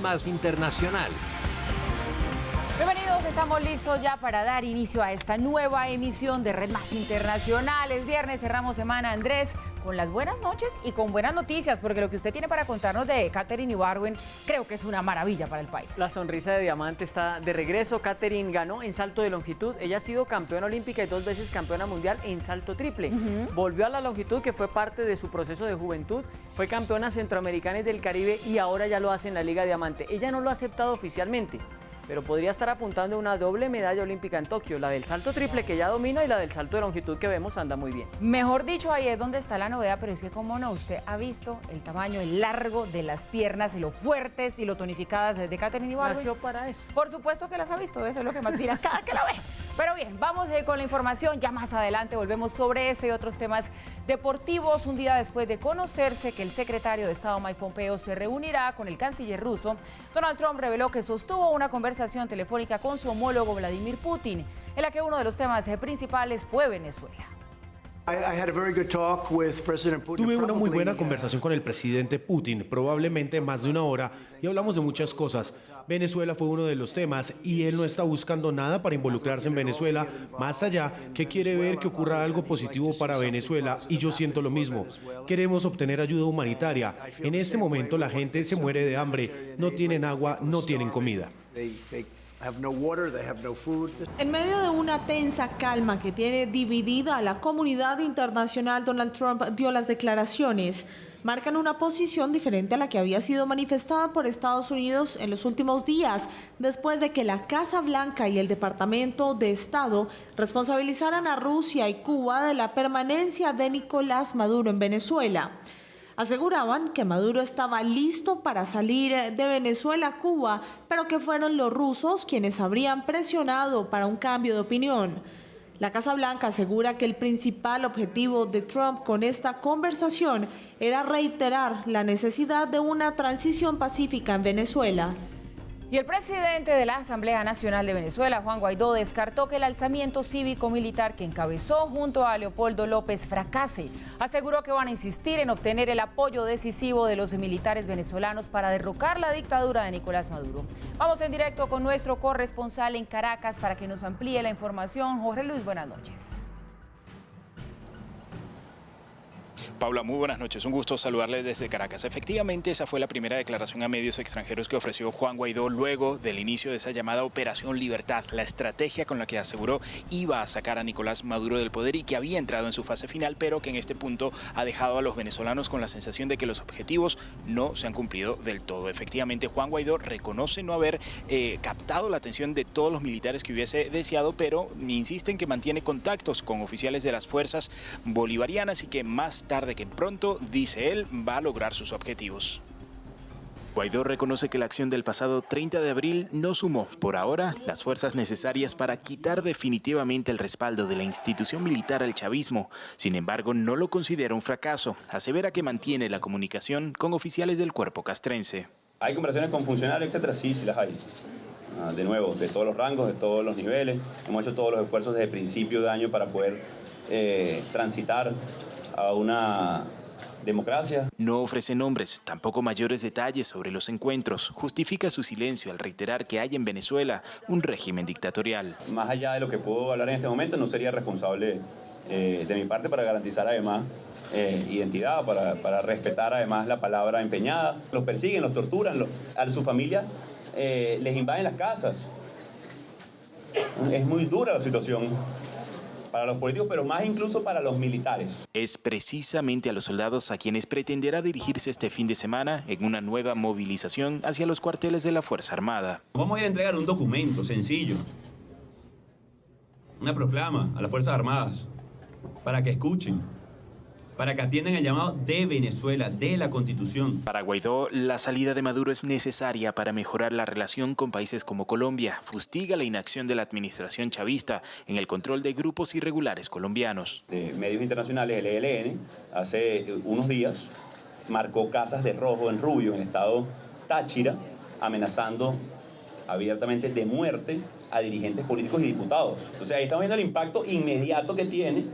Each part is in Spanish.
Más Internacional. Bienvenidos, estamos listos ya para dar inicio a esta nueva emisión de Red Más Internacional. Es viernes, cerramos semana, Andrés, con las buenas noches y con buenas noticias, porque lo que usted tiene para contarnos de Katherine Ibargüen creo que es una maravilla para el país. La sonrisa de diamante está de regreso. Katherine ganó en salto de longitud. Ella ha sido campeona olímpica y 2 veces campeona mundial en salto triple. Volvió a la longitud, que fue parte de su proceso de juventud. Fue campeona centroamericana y del Caribe y ahora ya lo hace en la Liga Diamante. Ella no lo ha aceptado oficialmente, pero podría estar apuntando a una doble medalla olímpica en Tokio, la del salto triple que ya domina y la del salto de longitud que vemos anda muy bien. Mejor dicho, ahí es donde está la novedad, pero es que cómo no, usted ha visto el tamaño, el largo de las piernas y lo fuertes y lo tonificadas de Katherine Ibargüen. Nació para eso. Por supuesto que las ha visto, eso es lo que más mira cada que la ve. Pero bien, vamos con la información, ya más adelante volvemos sobre este y otros temas deportivos. Un día después de conocerse que el secretario de Estado Mike Pompeo se reunirá con el canciller ruso, Donald Trump reveló que sostuvo una conversación telefónica con su homólogo Vladimir Putin, en la que uno de los temas principales fue Venezuela. Tuve una muy buena conversación con el presidente Putin, probablemente más de 1 hora, y hablamos de muchas cosas. Venezuela fue uno de los temas y él no está buscando nada para involucrarse en Venezuela, más allá que quiere ver que ocurra algo positivo para Venezuela, y yo siento lo mismo. Queremos obtener ayuda humanitaria. En este momento la gente se muere de hambre, no tienen agua, no tienen comida. En medio de una tensa calma que tiene dividida a la comunidad internacional, Donald Trump dio las declaraciones. Marcan una posición diferente a la que había sido manifestada por Estados Unidos en los últimos días, después de que la Casa Blanca y el Departamento de Estado responsabilizaran a Rusia y Cuba de la permanencia de Nicolás Maduro en Venezuela. Aseguraban que Maduro estaba listo para salir de Venezuela a Cuba, pero que fueron los rusos quienes habrían presionado para un cambio de opinión. La Casa Blanca asegura que el principal objetivo de Trump con esta conversación era reiterar la necesidad de una transición pacífica en Venezuela. Y el presidente de la Asamblea Nacional de Venezuela, Juan Guaidó, descartó que el alzamiento cívico-militar que encabezó junto a Leopoldo López fracase. Aseguró que van a insistir en obtener el apoyo decisivo de los militares venezolanos para derrocar la dictadura de Nicolás Maduro. Vamos en directo con nuestro corresponsal en Caracas para que nos amplíe la información. Jorge Luis, buenas noches. Paula, muy buenas noches. Un gusto saludarles desde Caracas. Efectivamente, esa fue la primera declaración a medios extranjeros que ofreció Juan Guaidó luego del inicio de esa llamada Operación Libertad, la estrategia con la que aseguró iba a sacar a Nicolás Maduro del poder y que había entrado en su fase final, pero que en este punto ha dejado a los venezolanos con la sensación de que los objetivos no se han cumplido del todo. Efectivamente, Juan Guaidó reconoce no haber captado la atención de todos los militares que hubiese deseado, pero insiste en que mantiene contactos con oficiales de las fuerzas bolivarianas y que más tarde que pronto, dice él, va a lograr sus objetivos. Guaidó reconoce que la acción del pasado 30 de abril no sumó, por ahora, las fuerzas necesarias para quitar definitivamente el respaldo de la institución militar al chavismo. Sin embargo, no lo considera un fracaso. Asevera que mantiene la comunicación con oficiales del cuerpo castrense. ¿Hay conversaciones con funcionarios, etcétera? Sí, sí las hay. De nuevo, de todos los rangos, de todos los niveles. Hemos hecho todos los esfuerzos desde el principio de año para poder transitar a una democracia. No ofrece nombres, tampoco mayores detalles sobre los encuentros. Justifica su silencio al reiterar que hay en Venezuela un régimen dictatorial. Más allá de lo que puedo hablar en este momento, no sería responsable de mi parte para garantizar además identidad, para respetar además la palabra empeñada. Los persiguen, los torturan, a su familia les invaden las casas. Es muy dura la situación para los políticos, pero más incluso para los militares. Es precisamente a los soldados a quienes pretenderá dirigirse este fin de semana en una nueva movilización hacia los cuarteles de la Fuerza Armada. Vamos a ir a entregar un documento sencillo, una proclama a las Fuerzas Armadas, para que escuchen, para que atiendan el llamado de Venezuela, de la Constitución. Para Guaidó, la salida de Maduro es necesaria para mejorar la relación con países como Colombia. Fustiga la inacción de la administración chavista en el control de grupos irregulares colombianos. De medios internacionales, el ELN, hace unos días, marcó casas de rojo en Rubio, en el estado Táchira, amenazando abiertamente de muerte a dirigentes políticos y diputados. O sea, ahí estamos viendo el impacto inmediato que tiene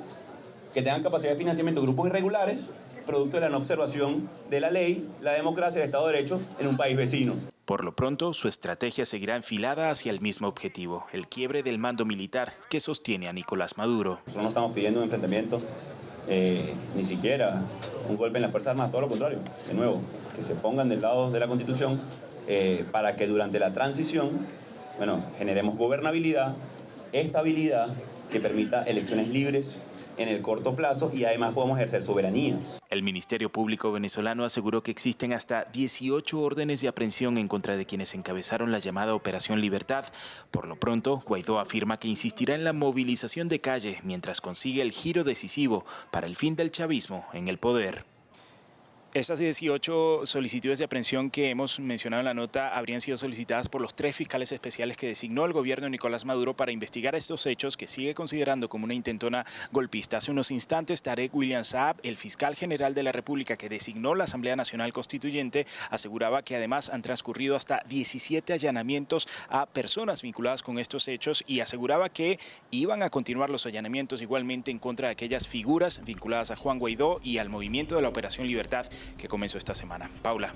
que tengan capacidad de financiamiento de grupos irregulares, producto de la no observación de la ley, la democracia y el Estado de Derecho en un país vecino. Por lo pronto, su estrategia seguirá enfilada hacia el mismo objetivo, el quiebre del mando militar que sostiene a Nicolás Maduro. Nosotros no estamos pidiendo un enfrentamiento, ni siquiera un golpe en las Fuerzas Armadas, todo lo contrario. De nuevo, que se pongan del lado de la Constitución para que durante la transición, generemos gobernabilidad, estabilidad, que permita elecciones libres en el corto plazo y además podamos ejercer soberanía. El Ministerio Público venezolano aseguró que existen hasta 18 órdenes de aprehensión en contra de quienes encabezaron la llamada Operación Libertad. Por lo pronto, Guaidó afirma que insistirá en la movilización de calle mientras consigue el giro decisivo para el fin del chavismo en el poder. Esas 18 solicitudes de aprehensión que hemos mencionado en la nota habrían sido solicitadas por los 3 fiscales especiales que designó el gobierno de Nicolás Maduro para investigar estos hechos que sigue considerando como una intentona golpista. Hace unos instantes, Tarek William Saab, el fiscal general de la República que designó la Asamblea Nacional Constituyente, aseguraba que además han transcurrido hasta 17 allanamientos a personas vinculadas con estos hechos y aseguraba que iban a continuar los allanamientos igualmente en contra de aquellas figuras vinculadas a Juan Guaidó y al movimiento de la Operación Libertad que comenzó esta semana. Paula.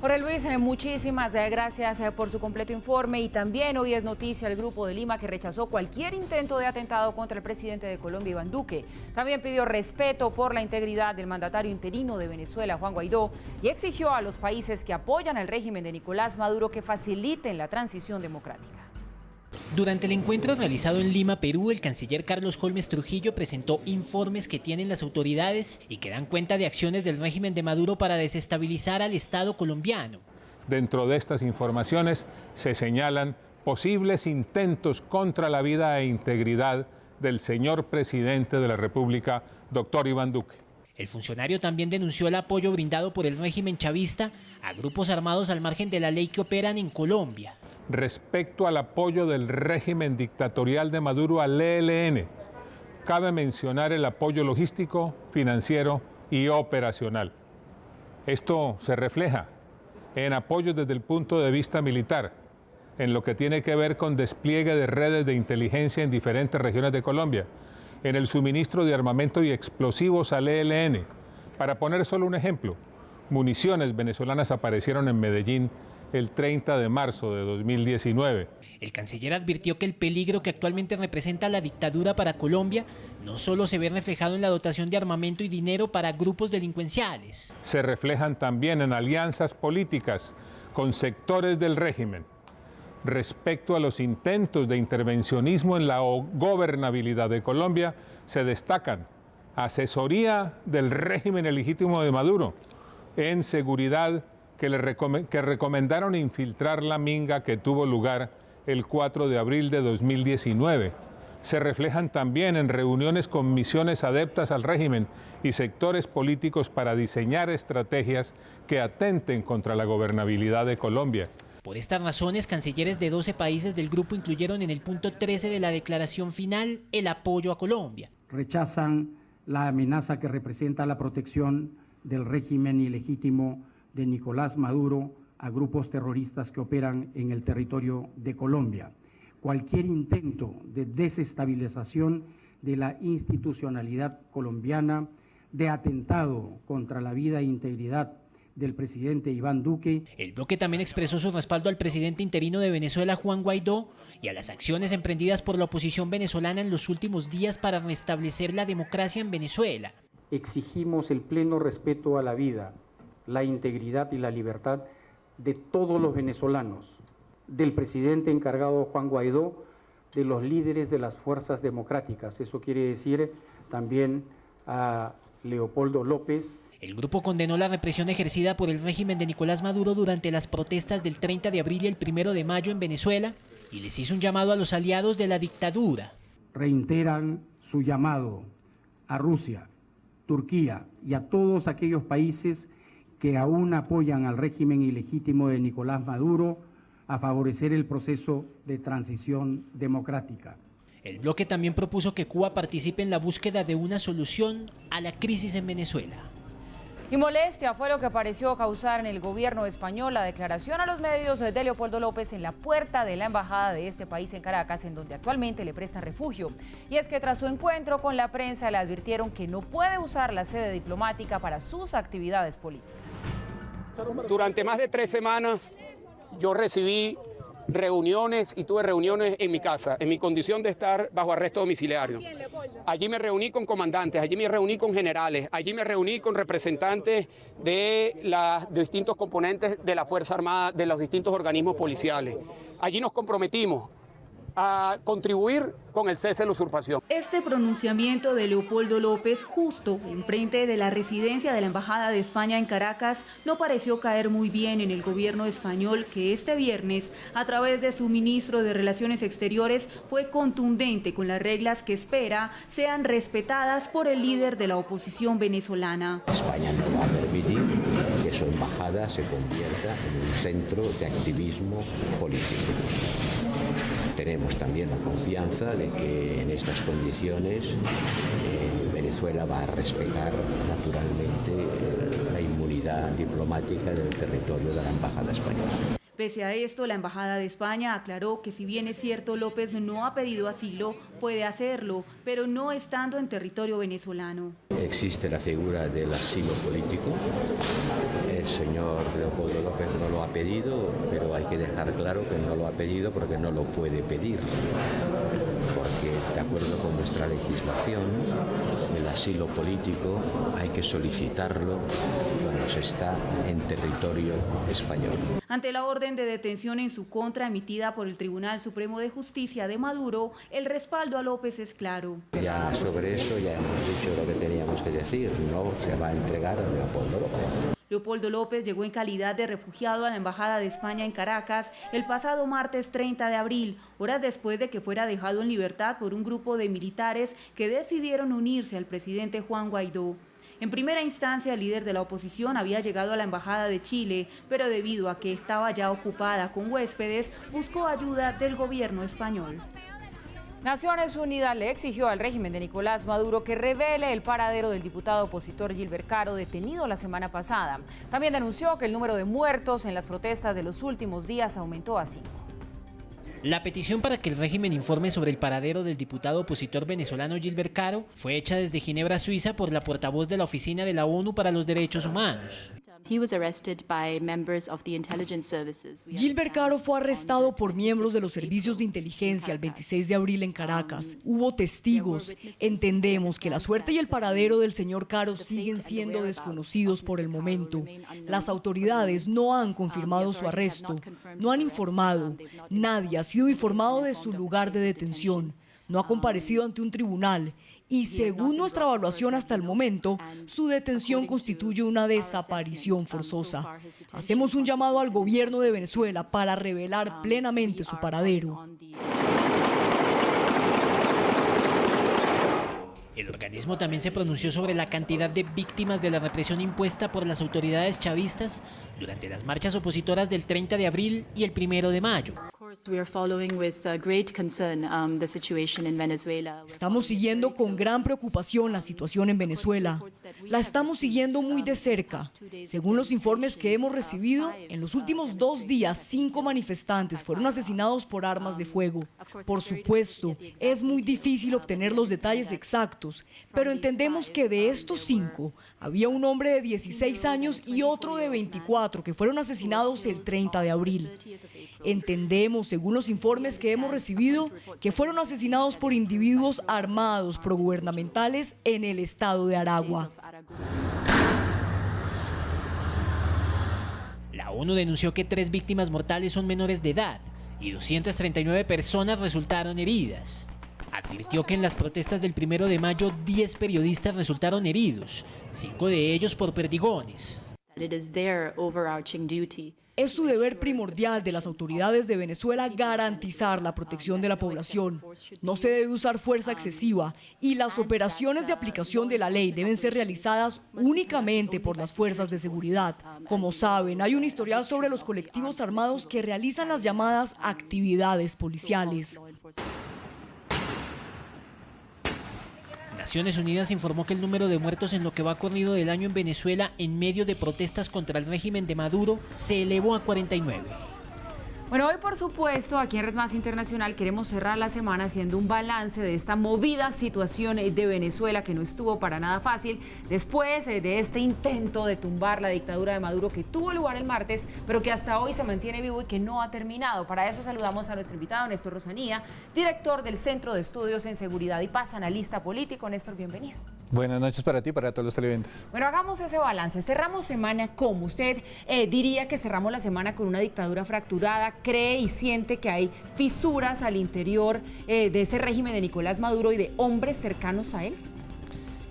Jorge Luis, muchísimas gracias por su completo informe y también hoy es noticia el Grupo de Lima que rechazó cualquier intento de atentado contra el presidente de Colombia, Iván Duque. También pidió respeto por la integridad del mandatario interino de Venezuela, Juan Guaidó, y exigió a los países que apoyan al régimen de Nicolás Maduro que faciliten la transición democrática. Durante el encuentro realizado en Lima, Perú, el canciller Carlos Holmes Trujillo presentó informes que tienen las autoridades y que dan cuenta de acciones del régimen de Maduro para desestabilizar al Estado colombiano. Dentro de estas informaciones se señalan posibles intentos contra la vida e integridad del señor presidente de la República, doctor Iván Duque. El funcionario también denunció el apoyo brindado por el régimen chavista a grupos armados al margen de la ley que operan en Colombia. Respecto al apoyo del régimen dictatorial de Maduro al ELN, cabe mencionar el apoyo logístico, financiero y operacional. Esto se refleja en apoyos desde el punto de vista militar, en lo que tiene que ver con despliegue de redes de inteligencia en diferentes regiones de Colombia, en el suministro de armamento y explosivos al ELN. Para poner solo un ejemplo, municiones venezolanas aparecieron en Medellín el 30 de marzo de 2019. El canciller advirtió que el peligro que actualmente representa la dictadura para Colombia no solo se ve reflejado en la dotación de armamento y dinero para grupos delincuenciales. Se reflejan también en alianzas políticas con sectores del régimen. Respecto a los intentos de intervencionismo en la gobernabilidad de Colombia, se destacan asesoría del régimen ilegítimo de Maduro en seguridad que recomendaron infiltrar la minga que tuvo lugar el 4 de abril de 2019. Se reflejan también en reuniones con misiones adeptas al régimen y sectores políticos para diseñar estrategias que atenten contra la gobernabilidad de Colombia. Por estas razones, cancilleres de 12 países del grupo incluyeron en el punto 13 de la declaración final el apoyo a Colombia. Rechazan la amenaza que representa la protección del régimen ilegítimo de Nicolás Maduro a grupos terroristas que operan en el territorio de Colombia. Cualquier intento de desestabilización de la institucionalidad colombiana, de atentado contra la vida e integridad del presidente Iván Duque. El bloque también expresó su respaldo al presidente interino de Venezuela, Juan Guaidó, y a las acciones emprendidas por la oposición venezolana en los últimos días para restablecer la democracia en Venezuela. Exigimos el pleno respeto a la vida, la integridad y la libertad de todos los venezolanos, del presidente encargado Juan Guaidó, de los líderes de las fuerzas democráticas. Eso quiere decir también a Leopoldo López. El grupo condenó la represión ejercida por el régimen de Nicolás Maduro durante las protestas del 30 de abril y el 1 de mayo en Venezuela y les hizo un llamado a los aliados de la dictadura. Reiteran su llamado a Rusia, Turquía y a todos aquellos países que aún apoyan al régimen ilegítimo de Nicolás Maduro a favorecer el proceso de transición democrática. El bloque también propuso que Cuba participe en la búsqueda de una solución a la crisis en Venezuela. Y molestia fue lo que pareció causar en el gobierno español la declaración a los medios de Leopoldo López en la puerta de la embajada de este país en Caracas, en donde actualmente le prestan refugio. Y es que tras su encuentro con la prensa le advirtieron que no puede usar la sede diplomática para sus actividades políticas. Durante más de 3 semanas yo recibí reuniones y tuve reuniones en mi casa, en mi condición de estar bajo arresto domiciliario. Allí me reuní con comandantes, allí me reuní con generales, allí me reuní con representantes de distintos componentes de la Fuerza Armada, de los distintos organismos policiales. Allí nos comprometimos a contribuir con el cese de la usurpación. Este pronunciamiento de Leopoldo López, justo enfrente de la residencia de la Embajada de España en Caracas, no pareció caer muy bien en el gobierno español, que este viernes, a través de su ministro de Relaciones Exteriores, fue contundente con las reglas que espera sean respetadas por el líder de la oposición venezolana. España no va a permitir que su embajada se convierta en un centro de activismo político. Tenemos también la confianza de que en estas condiciones Venezuela va a respetar naturalmente la inmunidad diplomática del territorio de la Embajada española. Pese a esto, la Embajada de España aclaró que si bien es cierto López no ha pedido asilo, puede hacerlo, pero no estando en territorio venezolano. Existe la figura del asilo político. El señor Leopoldo López no lo ha pedido, pero hay que dejar claro que no lo ha pedido porque no lo puede pedir. Porque, de acuerdo con nuestra legislación, el asilo político hay que solicitarlo cuando se está en territorio español. Ante la orden de detención en su contra emitida por el Tribunal Supremo de Justicia de Maduro, el respaldo a López es claro. Ya sobre eso ya hemos dicho lo que teníamos que decir, no se va a entregar a Leopoldo López. Leopoldo López llegó en calidad de refugiado a la Embajada de España en Caracas el pasado martes 30 de abril, horas después de que fuera dejado en libertad por un grupo de militares que decidieron unirse al presidente Juan Guaidó. En primera instancia, el líder de la oposición había llegado a la Embajada de Chile, pero debido a que estaba ya ocupada con huéspedes, buscó ayuda del gobierno español. Naciones Unidas le exigió al régimen de Nicolás Maduro que revele el paradero del diputado opositor Gilbert Caro, detenido la semana pasada. También denunció que el número de muertos en las protestas de los últimos días aumentó a 5. La petición para que el régimen informe sobre el paradero del diputado opositor venezolano Gilbert Caro fue hecha desde Ginebra, Suiza, por la portavoz de la Oficina de la ONU para los Derechos Humanos. Gilbert Caro fue arrestado por miembros de los servicios de inteligencia el 26 de abril en Caracas. Hubo testigos. Entendemos que la suerte y el paradero del señor Caro siguen siendo desconocidos por el momento. Las autoridades no han confirmado su arresto, no han informado. Nadie ha sido informado de su lugar de detención. No ha comparecido ante un tribunal. Y según nuestra evaluación hasta el momento, su detención constituye una desaparición forzosa. Hacemos un llamado al gobierno de Venezuela para revelar plenamente su paradero. El organismo también se pronunció sobre la cantidad de víctimas de la represión impuesta por las autoridades chavistas durante las marchas opositoras del 30 de abril y el 1 de mayo. Estamos siguiendo con gran preocupación la situación en Venezuela. La estamos siguiendo muy de cerca. Según los informes que hemos recibido, en los últimos 2 días, 5 manifestantes fueron asesinados por armas de fuego. Por supuesto, es muy difícil obtener los detalles exactos, pero entendemos que de estos 5, había un hombre de 16 años y otro de 24 que fueron asesinados el 30 de abril. Entendemos, según los informes que hemos recibido, que fueron asesinados por individuos armados progubernamentales en el estado de Aragua. La ONU denunció que 3 víctimas mortales son menores de edad y 239 personas resultaron heridas. Advirtió que en las protestas del 1 de mayo 10 periodistas resultaron heridos, 5 de ellos por perdigones. Es su deber primordial de las autoridades de Venezuela garantizar la protección de la población. No se debe usar fuerza excesiva y las operaciones de aplicación de la ley deben ser realizadas únicamente por las fuerzas de seguridad. Como saben, hay un historial sobre los colectivos armados que realizan las llamadas actividades policiales. Naciones Unidas informó que el número de muertos en lo que va corrido del año en Venezuela en medio de protestas contra el régimen de Maduro se elevó a 49. Bueno, hoy por supuesto aquí en Red Más Internacional queremos cerrar la semana haciendo un balance de esta movida situación de Venezuela que no estuvo para nada fácil después de este intento de tumbar la dictadura de Maduro que tuvo lugar el martes, pero que hasta hoy se mantiene vivo y que no ha terminado. Para eso saludamos a nuestro invitado Néstor Rosanía, director del Centro de Estudios en Seguridad y Paz, analista político. Néstor, bienvenido. Buenas noches para ti y para todos los televidentes. Bueno, hagamos ese balance. Cerramos semana ¿cómo? ¿Usted diría que cerramos la semana con una dictadura fracturada? ¿Cree y siente que hay fisuras al interior de ese régimen de Nicolás Maduro y de hombres cercanos a él?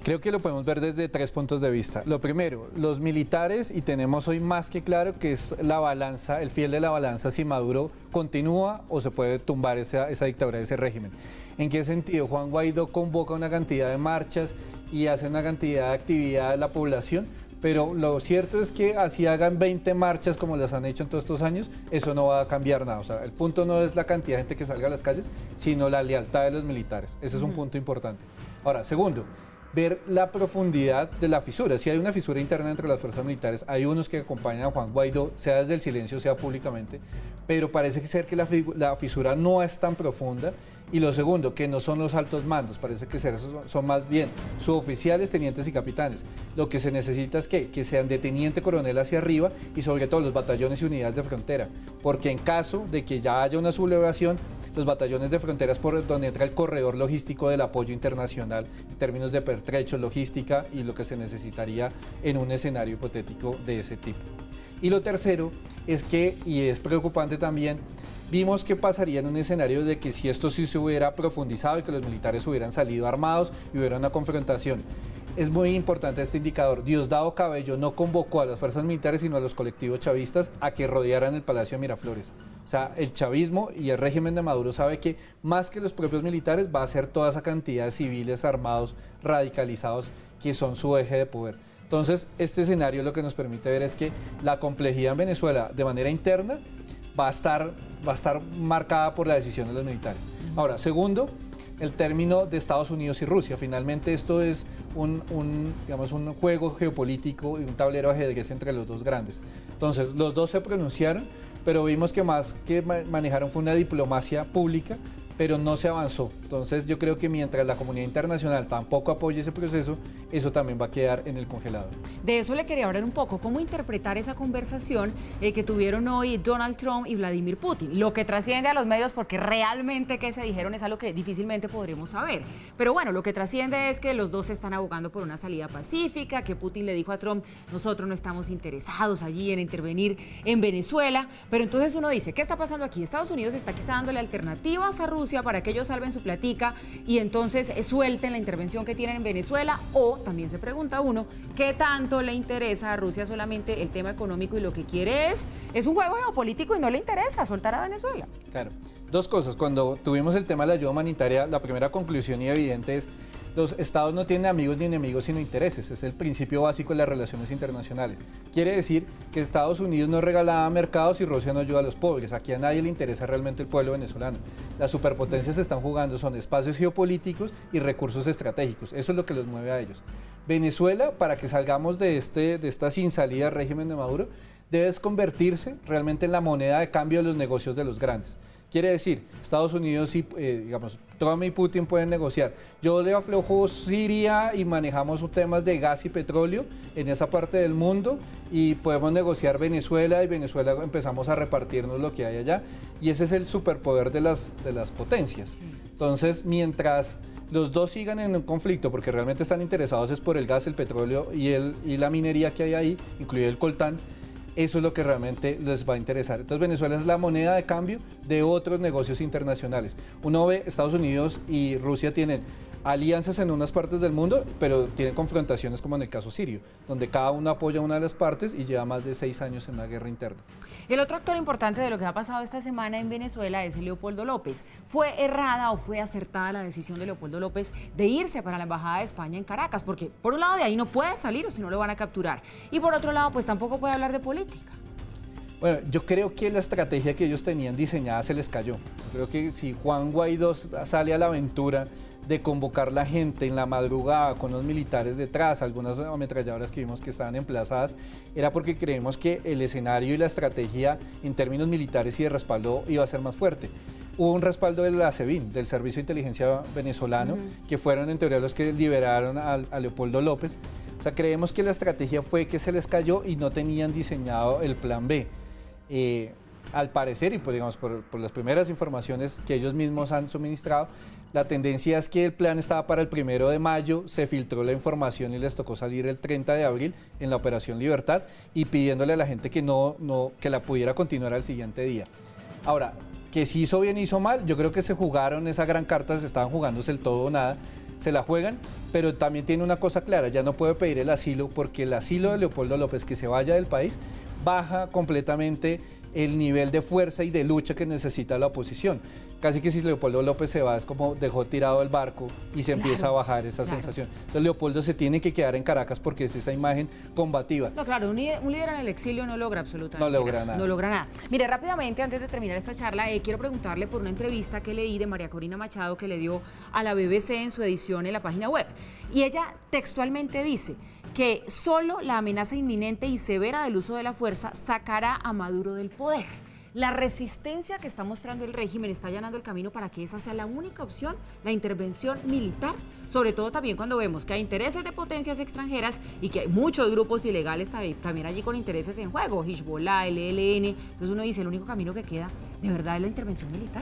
Creo que lo podemos ver desde 3 puntos de vista. Lo primero, los militares, y tenemos hoy más que claro que es la balanza, el fiel de la balanza, si Maduro continúa o se puede tumbar esa dictadura, ese régimen. ¿En qué sentido? Juan Guaidó convoca una cantidad de marchas y hace una cantidad de actividad de la población, pero lo cierto es que así hagan 20 marchas como las han hecho en todos estos años, eso no va a cambiar nada. O sea, el punto no es la cantidad de gente que salga a las calles, sino la lealtad de los militares. Ese es un punto importante. Ahora, segundo, ver la profundidad de la fisura. Si hay una fisura interna entre las fuerzas militares, hay unos que acompañan a Juan Guaidó, sea desde el silencio, sea públicamente, pero parece ser que la fisura no es tan profunda. Y lo segundo, que no son los altos mandos, parece que son más bien suboficiales, tenientes y capitanes. Lo que se necesita es que sean de teniente coronel hacia arriba y sobre todo los batallones y unidades de frontera, porque en caso de que ya haya una sublevación, los batallones de frontera es por donde entra el corredor logístico del apoyo internacional en términos de pertrechos, logística y lo que se necesitaría en un escenario hipotético de ese tipo. Y lo tercero es que, y es preocupante también, vimos qué pasaría en un escenario de que si esto sí se hubiera profundizado y que los militares hubieran salido armados y hubiera una confrontación. Es muy importante este indicador. Diosdado Cabello no convocó a las fuerzas militares sino a los colectivos chavistas a que rodearan el Palacio de Miraflores. O sea, el chavismo y el régimen de Maduro sabe que más que los propios militares va a ser toda esa cantidad de civiles armados, radicalizados, que son su eje de poder. Entonces, este escenario lo que nos permite ver es que la complejidad en Venezuela de manera interna va a estar marcada por la decisión de los militares. Ahora, segundo, el término de Estados Unidos y Rusia. Finalmente esto es un juego geopolítico y un tablero de ajedrez entre los dos grandes. Entonces, los dos se pronunciaron, pero vimos que más que manejaron fue una diplomacia pública, pero no se avanzó. Entonces yo creo que mientras la comunidad internacional tampoco apoye ese proceso, eso también va a quedar en el congelador. De eso le quería hablar un poco, cómo interpretar esa conversación que tuvieron hoy Donald Trump y Vladimir Putin. Lo que trasciende a los medios, porque realmente qué se dijeron es algo que difícilmente podremos saber. Pero bueno, lo que trasciende es que los dos están abogando por una salida pacífica, que Putin le dijo a Trump, nosotros no estamos interesados allí en intervenir en Venezuela. Pero entonces uno dice, ¿qué está pasando aquí? Estados Unidos está quizá dándole alternativas a Rusia para que ellos salven su platica y entonces suelten la intervención que tienen en Venezuela, o también se pregunta uno, ¿qué tanto le interesa a Rusia solamente el tema económico y lo que quiere es un juego geopolítico y no le interesa soltar a Venezuela? Claro, dos cosas. Cuando tuvimos el tema de la ayuda humanitaria, la primera conclusión y evidente es los estados no tienen amigos ni enemigos sino intereses. Es el principio básico de las relaciones internacionales. Quiere decir que Estados Unidos no regalaba mercados y Rusia no ayuda a los pobres. Aquí a nadie le interesa realmente el pueblo venezolano. Las superpotencias se están jugando son espacios geopolíticos y recursos estratégicos. Eso es lo que los mueve a ellos. Venezuela, para que salgamos de esta sin salida del régimen de Maduro, debe convertirse realmente en la moneda de cambio de los negocios de los grandes. Quiere decir, Estados Unidos y, Trump y Putin pueden negociar. Yo le aflojo Siria y manejamos temas de gas y petróleo en esa parte del mundo y podemos negociar Venezuela y Venezuela empezamos a repartirnos lo que hay allá. Y ese es el superpoder de las potencias. Entonces, mientras los dos sigan en un conflicto, porque realmente están interesados es por el gas, el petróleo y la minería que hay ahí, incluido el coltán, eso es lo que realmente les va a interesar. Entonces Venezuela es la moneda de cambio de otros negocios internacionales. Uno ve, Estados Unidos y Rusia tienen alianzas en unas partes del mundo, pero tienen confrontaciones como en el caso sirio, donde cada uno apoya a una de las partes y lleva más de 6 años en una guerra interna. El otro actor importante de lo que ha pasado esta semana en Venezuela es Leopoldo López. ¿Fue errada o fue acertada la decisión de Leopoldo López de irse para la Embajada de España en Caracas? Porque por un lado de ahí no puede salir o si no lo van a capturar. Y por otro lado, pues tampoco puede hablar de política. Bueno, yo creo que la estrategia que ellos tenían diseñada se les cayó. Yo creo que si Juan Guaidó sale a la aventura de convocar la gente en la madrugada con los militares detrás, algunas ametralladoras que vimos que estaban emplazadas, era porque creemos que el escenario y la estrategia en términos militares y de respaldo iba a ser más fuerte. Hubo un respaldo de la SEBIN, del Servicio de Inteligencia venezolano, que fueron en teoría los que liberaron a Leopoldo López. O sea, creemos que la estrategia fue que se les cayó y no tenían diseñado el plan B. Al parecer, y pues digamos por las primeras informaciones que ellos mismos han suministrado, la tendencia es que el plan estaba para el 1 de mayo, se filtró la información y les tocó salir el 30 de abril en la Operación Libertad y pidiéndole a la gente que que la pudiera continuar al siguiente día. Ahora, que si hizo bien, hizo mal, yo creo que se jugaron esa gran carta, se estaban jugándose el todo o nada, se la juegan, pero también tiene una cosa clara, ya no puede pedir el asilo porque el asilo de Leopoldo López, que se vaya del país, baja completamente el nivel de fuerza y de lucha que necesita la oposición. Casi que si Leopoldo López se va es como dejó tirado el barco y se empieza a bajar esa sensación. Entonces Leopoldo se tiene que quedar en Caracas porque es esa imagen combativa. No, claro, un líder en el exilio no logra absolutamente nada. No logra nada. Mire, rápidamente, antes de terminar esta charla, quiero preguntarle por una entrevista que leí de María Corina Machado que le dio a la BBC en su edición en la página web. Y ella textualmente dice que solo la amenaza inminente y severa del uso de la fuerza sacará a Maduro del poder. La resistencia que está mostrando el régimen está allanando el camino para que esa sea la única opción, la intervención militar, sobre todo también cuando vemos que hay intereses de potencias extranjeras y que hay muchos grupos ilegales también allí con intereses en juego, Hezbollah, el ELN. Entonces uno dice, el único camino que queda de verdad es la intervención militar.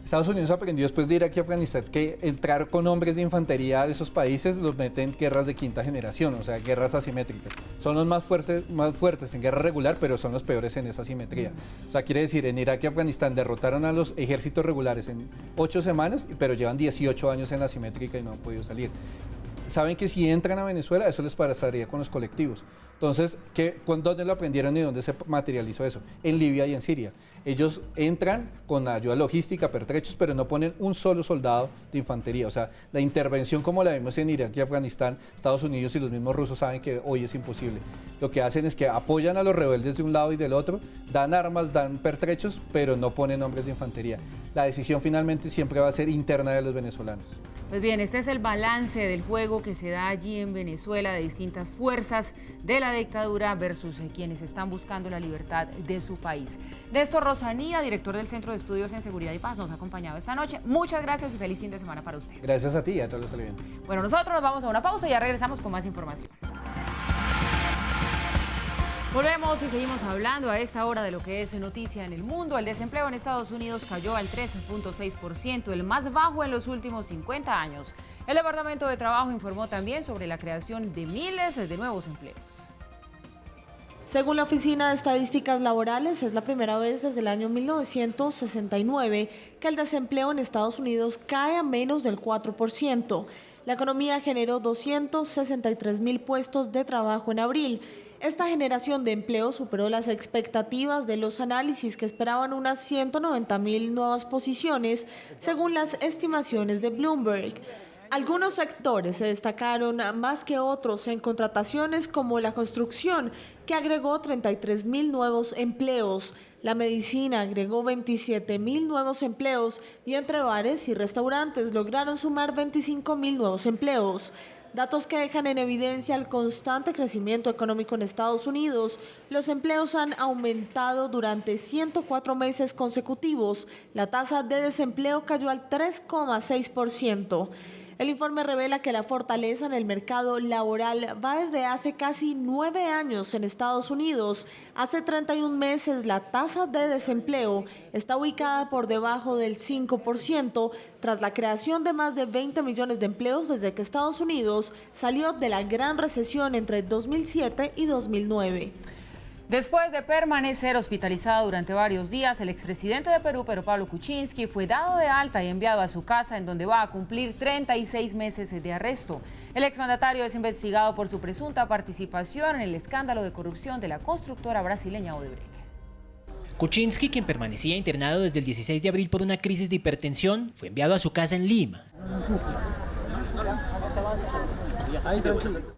Estados Unidos aprendió después de Irak y Afganistán que entrar con hombres de infantería a esos países los mete en guerras de quinta generación, o sea, guerras asimétricas. Son los más fuertes en guerra regular, pero son los peores en esa asimetría. O sea, quiere decir, en Irak y Afganistán derrotaron a los ejércitos regulares en 8 semanas, pero llevan 18 años en la asimétrica y no han podido salir. Saben que si entran a Venezuela, eso les pasaría con los colectivos. Entonces, ¿dónde lo aprendieron y dónde se materializó eso? En Libia y en Siria. Ellos entran con ayuda logística, pertrechos, pero no ponen un solo soldado de infantería. O sea, la intervención como la vimos en Irak y Afganistán, Estados Unidos y los mismos rusos saben que hoy es imposible. Lo que hacen es que apoyan a los rebeldes de un lado y del otro, dan armas, dan pertrechos, pero no ponen hombres de infantería. La decisión finalmente siempre va a ser interna de los venezolanos. Pues bien, este es el balance del juego que se da allí en Venezuela de distintas fuerzas de la dictadura versus quienes están buscando la libertad de su país. Néstor Rosanía, director del Centro de Estudios en Seguridad y Paz, nos ha acompañado esta noche. Muchas gracias y feliz fin de semana para usted. Gracias a ti y a todos los televidentes. Bueno, nosotros nos vamos a una pausa y ya regresamos con más información. Volvemos y seguimos hablando a esta hora de lo que es noticia en el mundo. El desempleo en Estados Unidos cayó al 13.6%, el más bajo en los últimos 50 años. El Departamento de Trabajo informó también sobre la creación de miles de nuevos empleos. Según la Oficina de Estadísticas Laborales, es la primera vez desde el año 1969 que el desempleo en Estados Unidos cae a menos del 4%. La economía generó 263,000 puestos de trabajo en abril. Esta generación de empleo superó las expectativas de los análisis que esperaban unas 190,000 nuevas posiciones, según las estimaciones de Bloomberg. Algunos sectores se destacaron más que otros en contrataciones como la construcción, que agregó 33,000 nuevos empleos. La medicina agregó 27,000 nuevos empleos y entre bares y restaurantes lograron sumar 25,000 nuevos empleos. Datos que dejan en evidencia el constante crecimiento económico en Estados Unidos. Los empleos han aumentado durante 104 meses consecutivos. La tasa de desempleo cayó al 3,6%. El informe revela que la fortaleza en el mercado laboral va desde hace casi 9 años en Estados Unidos. Hace 31 meses la tasa de desempleo está ubicada por debajo del 5%, tras la creación de más de 20 millones de empleos desde que Estados Unidos salió de la gran recesión entre 2007 y 2009. Después de permanecer hospitalizado durante varios días, el expresidente de Perú, Pedro Pablo Kuczynski, fue dado de alta y enviado a su casa, en donde va a cumplir 36 meses de arresto. El exmandatario es investigado por su presunta participación en el escándalo de corrupción de la constructora brasileña Odebrecht. Kuczynski, quien permanecía internado desde el 16 de abril por una crisis de hipertensión, fue enviado a su casa en Lima.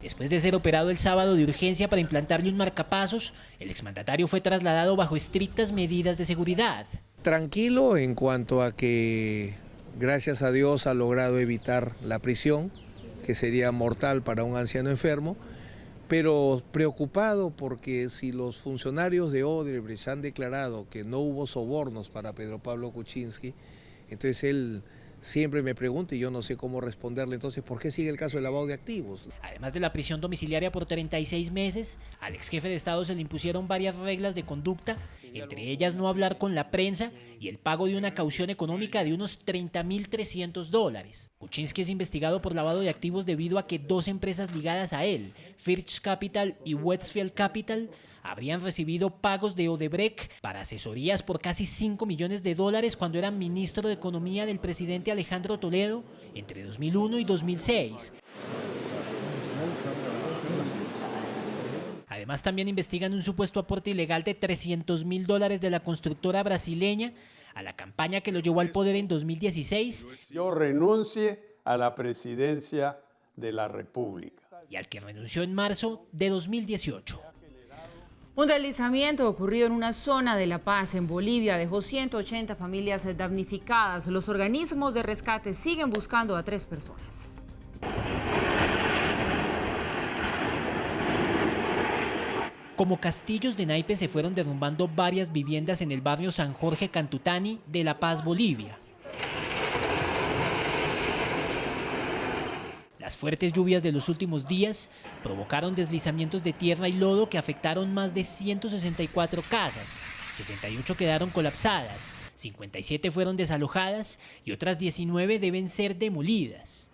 Después de ser operado el sábado de urgencia para implantarle un marcapasos, el exmandatario fue trasladado bajo estrictas medidas de seguridad. Tranquilo en cuanto a que, gracias a Dios, ha logrado evitar la prisión, que sería mortal para un anciano enfermo, pero preocupado porque si los funcionarios de Odebrecht han declarado que no hubo sobornos para Pedro Pablo Kuczynski, entonces él siempre me pregunta y yo no sé cómo responderle. Entonces, ¿por qué sigue el caso de lavado de activos? Además de la prisión domiciliaria por 36 meses, al ex jefe de Estado se le impusieron varias reglas de conducta, entre ellas no hablar con la prensa y el pago de una caución económica de unos $30.300. Kuczynski es investigado por lavado de activos debido a que dos empresas ligadas a él, First Capital y Westfield Capital, habrían recibido pagos de Odebrecht para asesorías por casi $5 millones cuando eran ministro de Economía del presidente Alejandro Toledo entre 2001 y 2006. Además, también investigan un supuesto aporte ilegal de $300.000 de la constructora brasileña a la campaña que lo llevó al poder en 2016. Yo renuncie a la presidencia de la República. Y al que renunció en marzo de 2018. Un deslizamiento ocurrido en una zona de La Paz, en Bolivia, dejó 180 familias damnificadas. Los organismos de rescate siguen buscando a 3 personas. Como castillos de naipes se fueron derrumbando varias viviendas en el barrio San Jorge Cantutani de La Paz, Bolivia. Las fuertes lluvias de los últimos días provocaron deslizamientos de tierra y lodo que afectaron más de 164 casas, 68 quedaron colapsadas, 57 fueron desalojadas y otras 19 deben ser demolidas.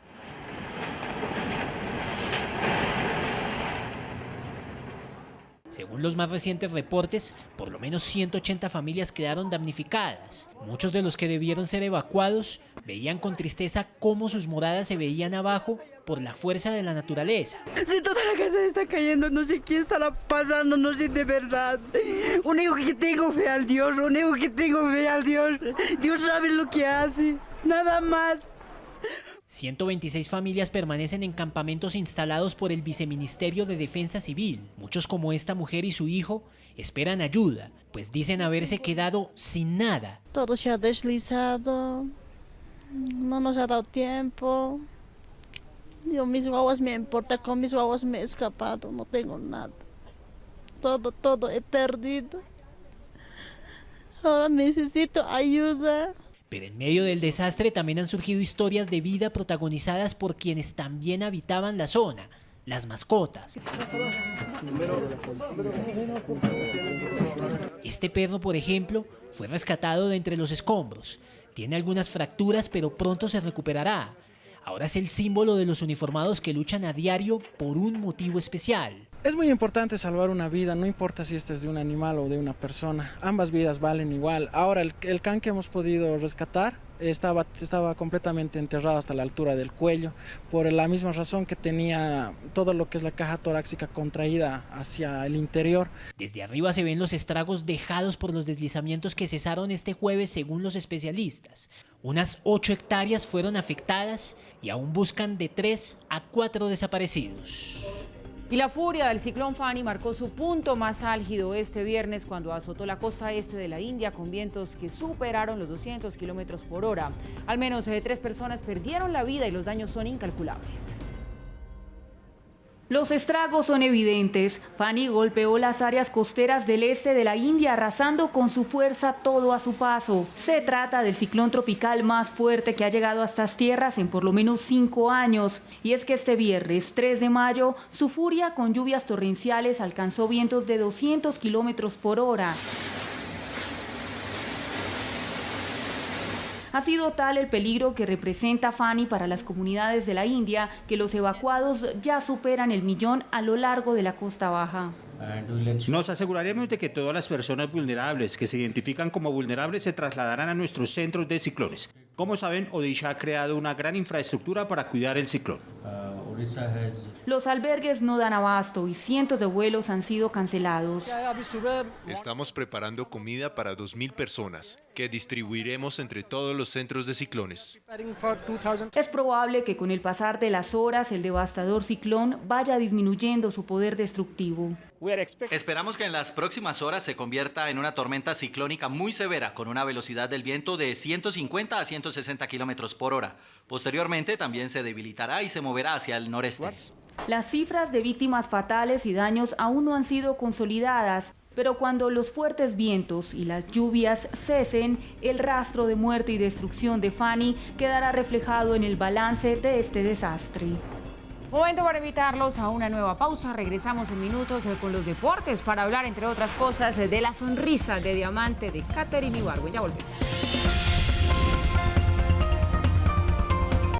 Según los más recientes reportes, por lo menos 180 familias quedaron damnificadas. Muchos de los que debieron ser evacuados veían con tristeza cómo sus moradas se veían abajo por la fuerza de la naturaleza. Si toda la casa está cayendo, no sé qué estará pasando, no sé de verdad. Único que tengo fe al Dios, único que tengo fe al Dios. Dios sabe lo que hace, nada más. 126 familias permanecen en campamentos instalados por el Viceministerio de Defensa Civil. Muchos, como esta mujer y su hijo, esperan ayuda, pues dicen haberse quedado sin nada. Todo se ha deslizado, no nos ha dado tiempo. Yo mis guaguas me importa, con mis guaguas me he escapado, no tengo nada. Todo he perdido. Ahora necesito ayuda. Pero en medio del desastre también han surgido historias de vida protagonizadas por quienes también habitaban la zona, las mascotas. Este perro, por ejemplo, fue rescatado de entre los escombros. Tiene algunas fracturas, pero pronto se recuperará. Ahora es el símbolo de los uniformados que luchan a diario por un motivo especial. Es muy importante salvar una vida, no importa si este es de un animal o de una persona. Ambas vidas valen igual. Ahora, el can que hemos podido rescatar estaba completamente enterrado hasta la altura del cuello, por la misma razón que tenía todo lo que es la caja torácica contraída hacia el interior. Desde arriba se ven los estragos dejados por los deslizamientos que cesaron este jueves, según los especialistas. Unas 8 hectáreas fueron afectadas y aún buscan de 3 a 4 desaparecidos. Y la furia del ciclón Fani marcó su punto más álgido este viernes cuando azotó la costa este de la India con vientos que superaron los 200 kilómetros por hora. Al menos 3 personas perdieron la vida y los daños son incalculables. Los estragos son evidentes. Fani golpeó las áreas costeras del este de la India, arrasando con su fuerza todo a su paso. Se trata del ciclón tropical más fuerte que ha llegado a estas tierras en por lo menos 5 años. Y es que este viernes 3 de mayo, su furia con lluvias torrenciales alcanzó vientos de 200 kilómetros por hora. Ha sido tal el peligro que representa Fani para las comunidades de la India que los evacuados ya superan el 1.000.000 a lo largo de la costa baja. Nos aseguraremos de que todas las personas vulnerables que se identifican como vulnerables se trasladarán a nuestros centros de ciclones. Como saben, Odisha ha creado una gran infraestructura para cuidar el ciclón. Los albergues no dan abasto y cientos de vuelos han sido cancelados. Estamos preparando comida para 2.000 personas que distribuiremos entre todos los centros de ciclones. Es probable que con el pasar de las horas el devastador ciclón vaya disminuyendo su poder destructivo. Esperamos que en las próximas horas se convierta en una tormenta ciclónica muy severa con una velocidad del viento de 150 a 160 kilómetros por hora. Posteriormente también se debilitará y se moverá hacia el noreste. Las cifras de víctimas fatales y daños aún no han sido consolidadas, pero cuando los fuertes vientos y las lluvias cesen, el rastro de muerte y destrucción de Fani quedará reflejado en el balance de este desastre. Momento para invitarlos a una nueva pausa. Regresamos en minutos con los deportes para hablar, entre otras cosas, de la sonrisa de diamante de Katherine Ibargüen. Ya volvemos.